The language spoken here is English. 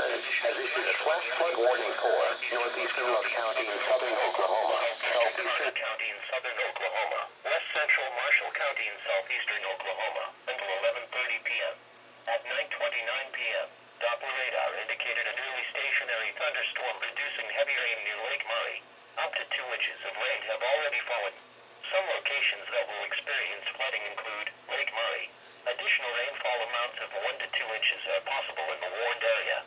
has issued a flash flood warning for northeastern North County and southern Oklahoma, southeastern County and southern Oklahoma, west central Marshall County and southeastern Oklahoma until 11:30 p.m. At 9:29 p.m., Doppler radar indicated an early stationary thunderstorm producing heavy rain near Lake Murray. Up to 2 inches of rain have already fallen. Some locations that will experience flooding include Lake Murray. Additional rainfall amounts of 1 to 2 inches are possible in the warned area.